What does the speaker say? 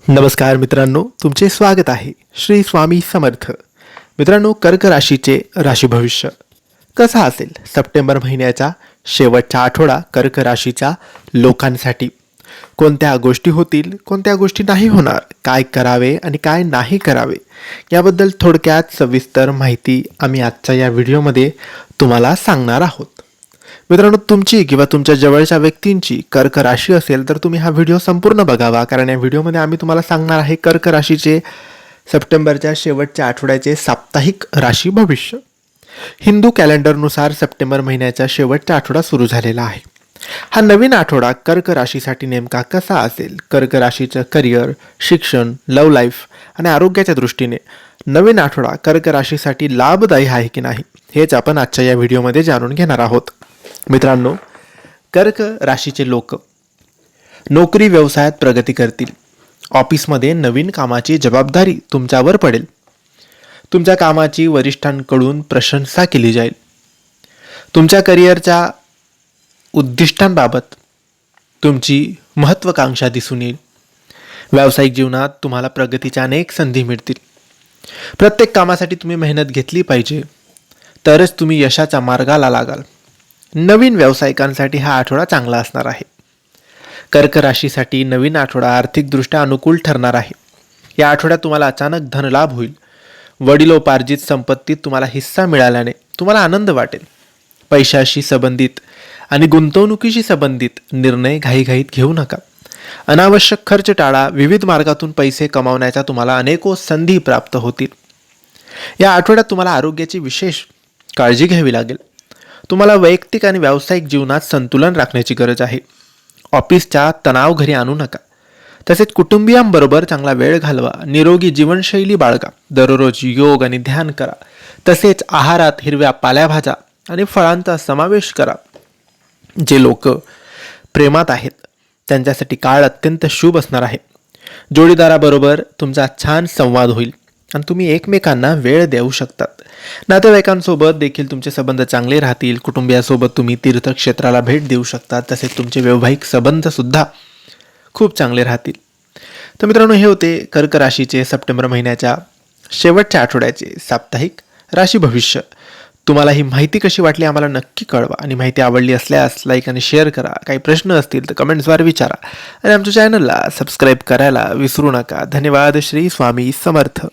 नमस्कार मित्रांनो, तुमचे स्वागत आहे श्री स्वामी समर्थ. मित्रांनो, कर्क राशीचे राशी भविष्य कसं असेल सप्टेंबर महिन्याचा शेवटचा आठवडा कर्क राशीच्या लोकांसाठी. कोणत्या गोष्टी होतील, कोणत्या गोष्टी नाही होणार, काय करावे आणि काय नाही करावे याबद्दल थोडक्यात सविस्तर माहिती आम्ही आजच्या या व्हिडिओमध्ये तुम्हाला सांगणार आहोत. मित्रांनो, तुमची किंवा तुमच्या जवळच्या व्यक्तींची कर्क राशी असेल तर तुम्ही हा व्हिडिओ संपूर्ण बघावा, कारण या व्हिडिओमध्ये आम्ही तुम्हाला सांगणार आहे कर्क राशीचे सप्टेंबरच्या शेवटच्या आठवड्याचे साप्ताहिक राशी भविष्य. हिंदू कॅलेंडरनुसार सप्टेंबर महिन्याचा शेवटचा आठवडा सुरू झालेला आहे. हा नवीन आठवडा कर्क राशीसाठी नेमका कसा असेल, कर्क राशीचं करिअर, शिक्षण, लव्ह लाईफ आणि आरोग्याच्या दृष्टीने नवीन आठवडा कर्क राशीसाठी लाभदायी आहे की नाही, हेच आपण आजच्या या व्हिडिओमध्ये जाणून घेणार आहोत. मित्रांनो, कर्क राशीचे लोक नोकरी व्यवसायात प्रगती करतील. ऑफिसमध्ये नवीन कामाची जबाबदारी तुमच्यावर पडेल. तुमच्या कामाची वरिष्ठांकडून प्रशंसा केली जाईल. तुमच्या करिअरच्या उद्दिष्टांबाबत तुमची महत्त्वाकांक्षा दिसून येईल. व्यावसायिक जीवनात तुम्हाला प्रगतीच्या अनेक संधी मिळतील. प्रत्येक कामासाठी तुम्ही मेहनत घेतली पाहिजे, तरच तुम्ही यशाच्या मार्गाला लागाल. नवीन व्यावसायिकांसाठी हा आठवडा चांगला असणार आहे. कर्क राशीसाठी नवीन आठवडा आर्थिकदृष्ट्या अनुकूल ठरणार आहे. या आठवड्यात तुम्हाला अचानक धनलाभ होईल. वडिलोपार्जित संपत्तीत तुम्हाला हिस्सा मिळाल्याने तुम्हाला आनंद वाटेल. पैशाशी संबंधित आणि गुंतवणुकीशी संबंधित निर्णय घाईघाईत घेऊ नका. अनावश्यक खर्च टाळा. विविध मार्गातून पैसे कमावण्याच्या तुम्हाला अनेको संधी प्राप्त होतील. या आठवड्यात तुम्हाला आरोग्याची विशेष काळजी घ्यावी लागेल. तुम्हाला वैयक्तिक आणि व्यावसायिक जीवनात संतुलन राखण्याची गरज आहे. ऑफिसचा तणाव घरी आणू नका. तसेच कुटुंबियांबरोबर चांगला वेळ घालवा. निरोगी जीवनशैली बाळगा. दररोज योग आणि ध्यान करा. तसेच आहारात हिरव्या पालेभाज्या आणि फळांचा समावेश करा. जे लोक प्रेमात आहेत त्यांच्यासाठी काळ अत्यंत शुभ असणार आहे. जोडीदाराबरोबर तुमचा छान संवाद होईल आणि तुम्ही एकमेकांना वेळ देऊ शकतात. नातेवाईकांसोबत देखील तुमचे संबंध चांगले राहतील. कुटुंबियासोबत तुम्ही तीर्थक्षेत्राला भेट देऊ शकता. तसेच तुमचे वैवाहिक संबंध सुद्धा खूप चांगले राहतील. तर मित्रांनो, हे होते कर्क राशीचे सप्टेंबर महिन्याच्या शेवटच्या आठवड्याचे साप्ताहिक राशी भविष्य. तुम्हाला ही माहिती कशी वाटली आम्हाला नक्की कळवा, आणि माहिती आवडली असल्यास लाईक आणि शेअर करा. काही प्रश्न असतील तर कमेंट्सद्वारे विचारा आणि आमच्या चॅनलला सबस्क्राईब करायला विसरू नका. धन्यवाद. श्री स्वामी समर्थ.